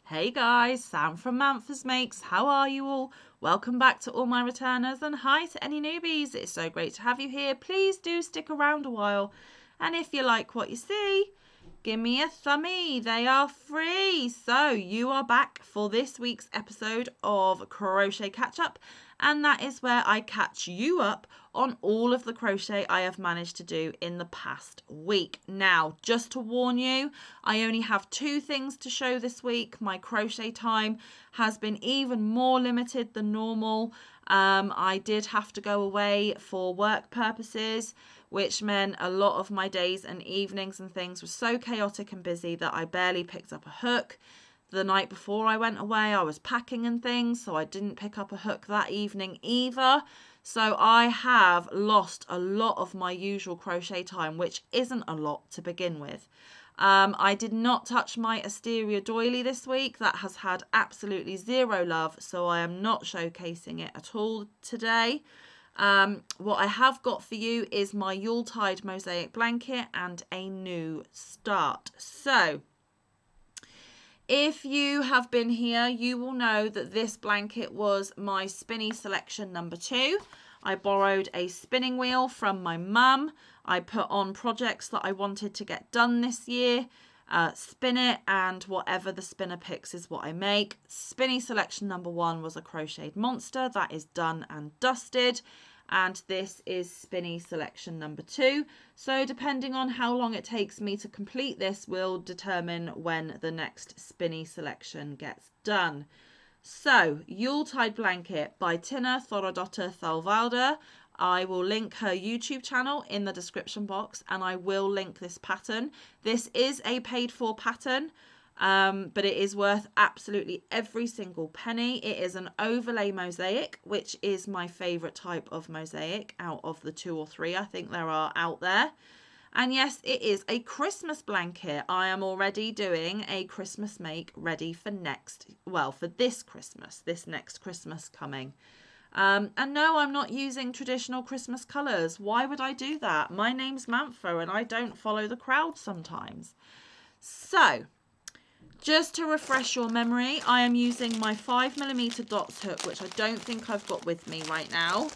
Hey guys, Sam from Manfa's Makes. How are you all? Welcome back to all my returners and hi to any newbies. It's so great to have you here. Please do stick around a while. And if you like what you see, give me a thumbie. They are free. So you are back for this week's episode of Crochet Catch Up. And that is where I catch you up on all of the crochet I have managed to do in the past week. Now, just to warn you, I only have 2 things to show this week. My crochet time has been even more limited than normal. I did have to go away for work purposes, which meant a lot of my days and evenings and things were so chaotic and busy that I barely picked up a hook. The night before I went away, I was packing and things, so I didn't pick up a hook that evening either. So I have lost a lot of my usual crochet time, which isn't a lot to begin with. I did not touch my Asteria doily this week. That has had absolutely zero love, so I am not showcasing it at all today. What I have got for you is my Yuletide mosaic blanket and a new start. So if you have been here, you will know that this blanket was my spinny selection number 2. I borrowed a spinning wheel from my mum. I put on projects that I wanted to get done this year, spin it, and whatever the spinner picks is what I make. Spinny selection number 1 was a crocheted monster. That is done and dusted. And this is spinny selection number 2. So depending on how long it takes me to complete this will determine when the next spinny selection gets done. So Yuletide Blanket by Tina Thorodottir Thalvalda. I will link her YouTube channel in the description box and I will link this pattern. This is a paid for pattern. But it is worth absolutely every single penny. It is an overlay mosaic, which is my favourite type of mosaic out of the 2 or 3 I think there are out there. And yes, it is a Christmas blanket. I am already doing a Christmas make ready for this next Christmas coming. And no, I'm not using traditional Christmas colours. Why would I do that? My name's Manfa and I don't follow the crowd sometimes. So just to refresh your memory, I am using my 5mm dots hook, which I don't think I've got with me right now.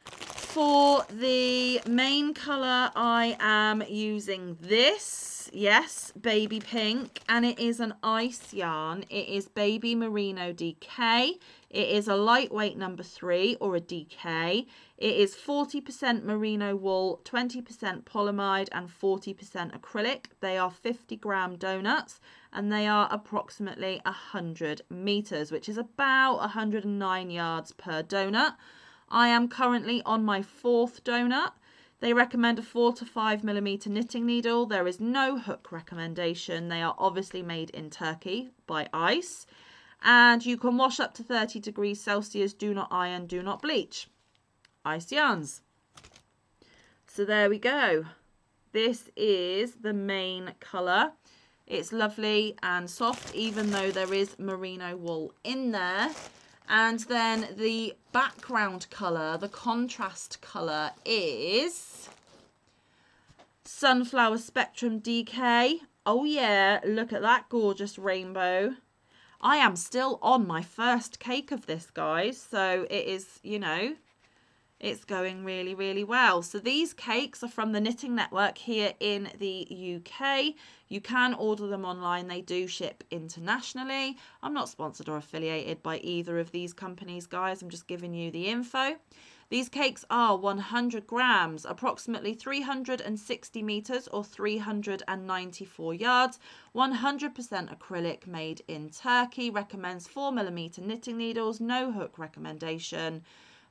For the main colour, I am using this, yes, baby pink, and it is an ice yarn. It is Baby Merino DK. It is a lightweight number 3 or a DK. It is 40% merino wool, 20% polyamide and 40% acrylic. They are 50-gram donuts and they are approximately 100 meters, which is about 109 yards per donut. I am currently on my 4th donut. They recommend a 4 to 5mm knitting needle. There is no hook recommendation. They are obviously made in Turkey by ice. And you can wash up to 30 degrees Celsius. Do not iron, do not bleach. Ice yarns. So there we go. This is the main colour. It's lovely and soft, even though there is merino wool in there. And then the background colour, the contrast colour is Sunflower Spectrum DK. Oh yeah, look at that gorgeous rainbow. I am still on my first cake of this, guys. So it is, it's going really, really well. So these cakes are from the Knitting Network here in the UK. You can order them online. They do ship internationally. I'm not sponsored or affiliated by either of these companies, guys. I'm just giving you the info. These cakes are 100 grams, approximately 360 meters or 394 yards, 100% acrylic, made in Turkey, recommends 4mm knitting needles, no hook recommendation.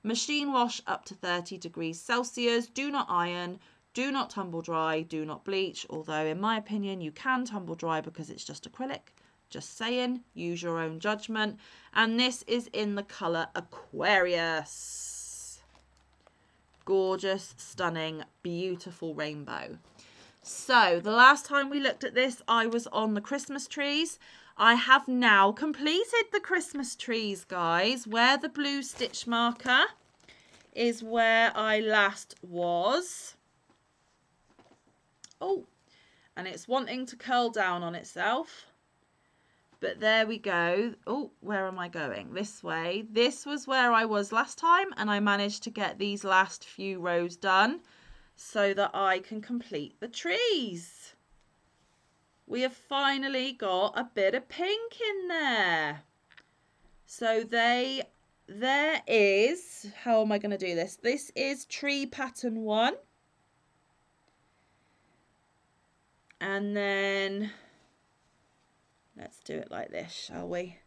Machine wash up to 30 degrees Celsius. Do not iron, do not tumble dry, do not bleach. Although in my opinion, you can tumble dry because it's just acrylic. Just saying, use your own judgment. And this is in the colour Aquarius. Gorgeous, stunning, beautiful rainbow. So the last time we looked at this, I was on the Christmas trees. I have now completed the Christmas trees, guys, where the blue stitch marker is where I last was. Oh, and it's wanting to curl down on itself. But there we go. Oh, where am I going? This way. This was where I was last time, and I managed to get these last few rows done so that I can complete the trees. We have finally got a bit of pink in there. So there is, how am I going to do this? This is tree pattern 1. And then let's do it like this, shall we?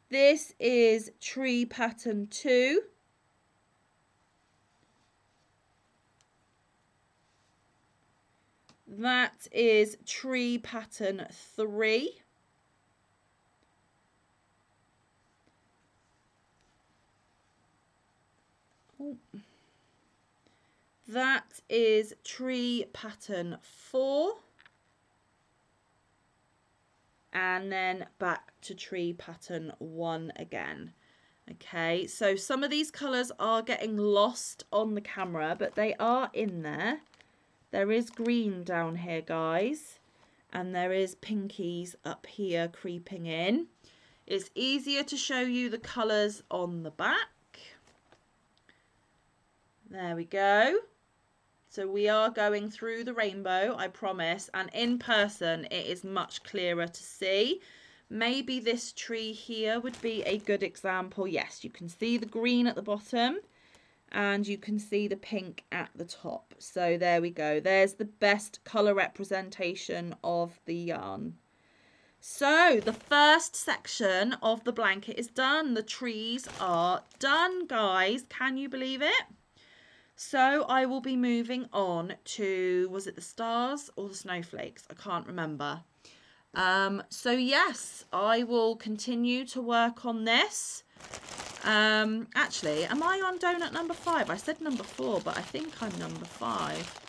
This is tree pattern 2. That is tree pattern 3. Oh. That is tree pattern 4. And then back to tree pattern 1 again. Okay, so some of these colours are getting lost on the camera, but they are in there. There is green down here, guys, and there is pinkies up here creeping in. It's easier to show you the colours on the back. There we go. So we are going through the rainbow, I promise, and in person it is much clearer to see. Maybe this tree here would be a good example. Yes, you can see the green at the bottom and you can see the pink at the top. So there we go. There's the best colour representation of the yarn. So the first section of the blanket is done. The trees are done, guys. Can you believe it? So I will be moving on to, was it the stars or the snowflakes? I can't remember. So yes, I will continue to work on this. Actually, am I on donut number 5? I said number 4, but I think I'm number 5.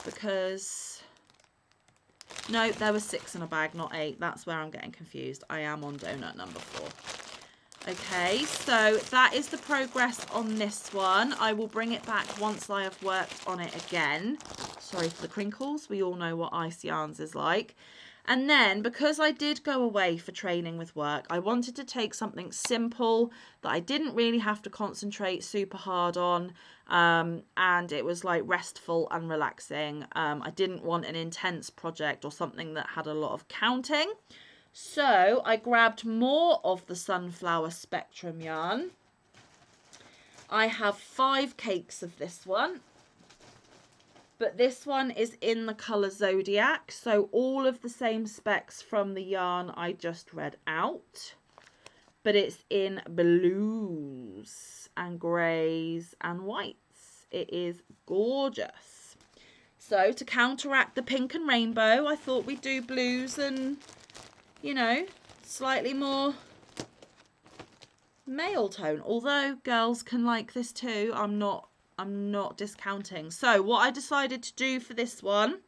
Because, no, there was 6 in a bag, not 8. That's where I'm getting confused. I am on donut number 4. Okay, so that is the progress on this one. I will bring it back once I have worked on it again. Sorry for the crinkles. We all know what Ice Yarns is like. And then, because I did go away for training with work, I wanted to take something simple that I didn't really have to concentrate super hard on. And it was like restful and relaxing. I didn't want an intense project or something that had a lot of counting. So I grabbed more of the Sunflower Spectrum yarn. I have 5 cakes of this one. But this one is in the colour Zodiac, so all of the same specs from the yarn I just read out. But it's in blues and greys and whites. It is gorgeous. So to counteract the pink and rainbow, I thought we'd do blues and, you know, slightly more male tone. Although girls can like this too, I'm not discounting. So what I decided to do for this one,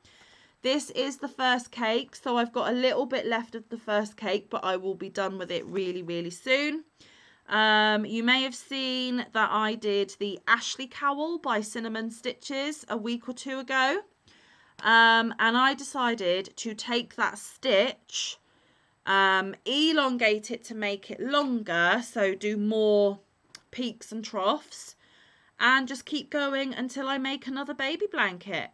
this is the first cake, so I've got a little bit left of the first cake, but I will be done with it really, really soon. You may have seen that I did the Ashley Cowl by Cinnamon Stitches a week or 2 ago. And I decided to take that stitch, elongate it to make it longer, so do more peaks and troughs, and just keep going until I make another baby blanket.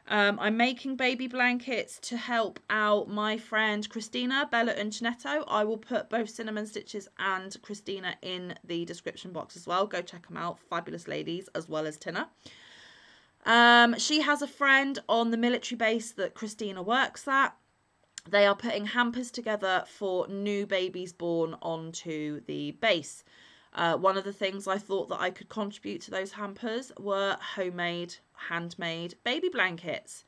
I'm making baby blankets to help out my friend Christina, Bella Uncinetto. I will put both Cinnamon Stitches and Christina in the description box as well. Go check them out. Fabulous ladies, as well as Tina. She has a friend on the military base that Christina works at. They are putting hampers together for new babies born onto the base. One of the things I thought that I could contribute to those hampers were homemade, handmade baby blankets.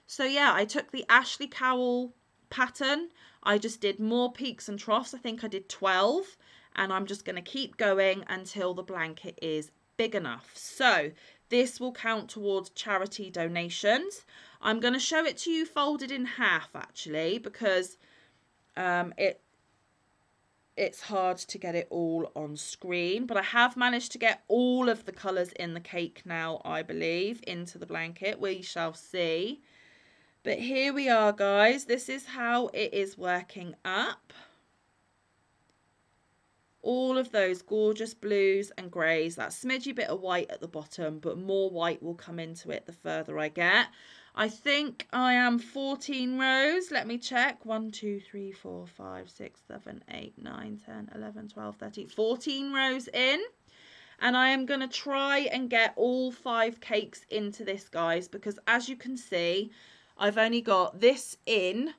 So yeah, I took the Ashley Cowl pattern. I just did more peaks and troughs. I think I did 12, and I'm just going to keep going until the blanket is big enough. So this will count towards charity donations. I'm going to show it to you folded in half actually, because it's hard to get it all on screen, but I have managed to get all of the colours in the cake now, I believe, into the blanket. We shall see. But here we are, guys. This is how it is working up. All of those gorgeous blues and greys, that smidgy bit of white at the bottom, but more white will come into it the further I get. I think I am 14 rows. Let me check. 1, 2, 3, 4, 5, 6, 7, 8, 9, 10, 11, 12, 13, 14 rows in. And I am going to try and get all 5 cakes into this, guys, because as you can see, I've only got this in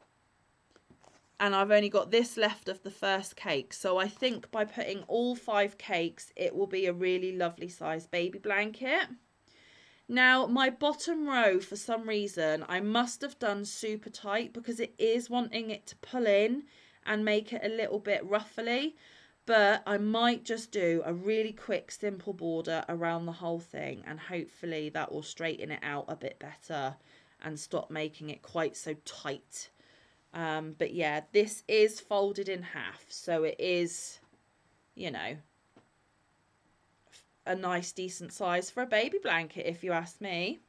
and I've only got this left of the first cake. So I think by putting all 5 cakes, it will be a really lovely size baby blanket. Now, my bottom row, for some reason, I must have done super tight because it is wanting it to pull in and make it a little bit ruffly. But I might just do a really quick, simple border around the whole thing, and hopefully that will straighten it out a bit better and stop making it quite so tight. But yeah, this is folded in half, so it is, you know, a nice decent size for a baby blanket if you ask me.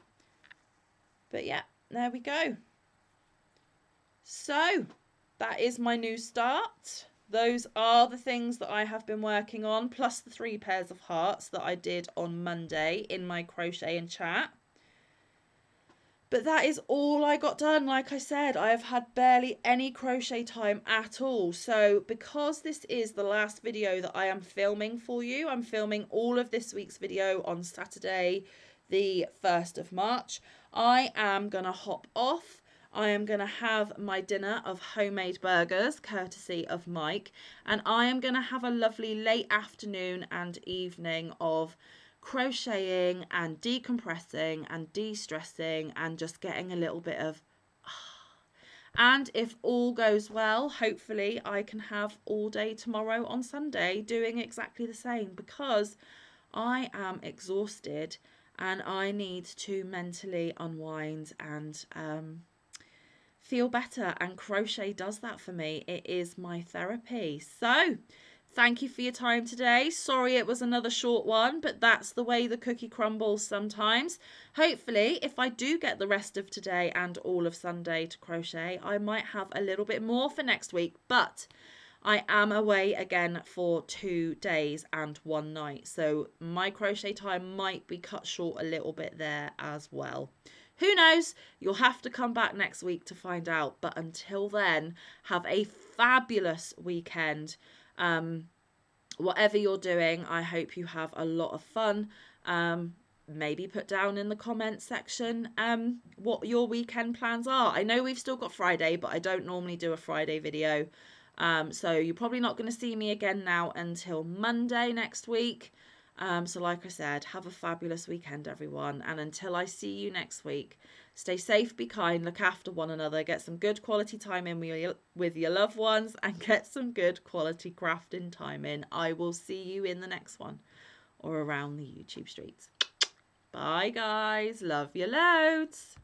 But yeah, there we go. So that is my new start. Those are the things that I have been working on, plus the 3 pairs of hearts that I did on Monday in my crochet and chat. But that is all I got done. Like I said, I have had barely any crochet time at all. So because this is the last video that I am filming for you, I'm filming all of this week's video on Saturday, the 1st of March. I am going to hop off. I am going to have my dinner of homemade burgers, courtesy of Mike. And I am going to have a lovely late afternoon and evening of crocheting and decompressing and de-stressing and just getting a little bit of and if all goes well, hopefully I can have all day tomorrow on Sunday doing exactly the same, because I am exhausted and I need to mentally unwind and feel better, and crochet does that for me. It is my therapy. So thank you for your time today. Sorry it was another short one, but that's the way the cookie crumbles sometimes. Hopefully, if I do get the rest of today and all of Sunday to crochet, I might have a little bit more for next week. But I am away again for 2 days and 1 night. So my crochet time might be cut short a little bit there as well. Who knows? You'll have to come back next week to find out. But until then, have a fabulous weekend. Whatever you're doing, I hope you have a lot of fun. Maybe put down in the comments section what your weekend plans are. I know we've still got Friday, but I don't normally do a Friday video. So you're probably not going to see me again now until Monday next week. So like I said, have a fabulous weekend, everyone. And until I see you next week, stay safe, be kind, look after one another, get some good quality time in with your loved ones, and get some good quality crafting time in. I will see you in the next one or around the YouTube streets. Bye, guys. Love you loads.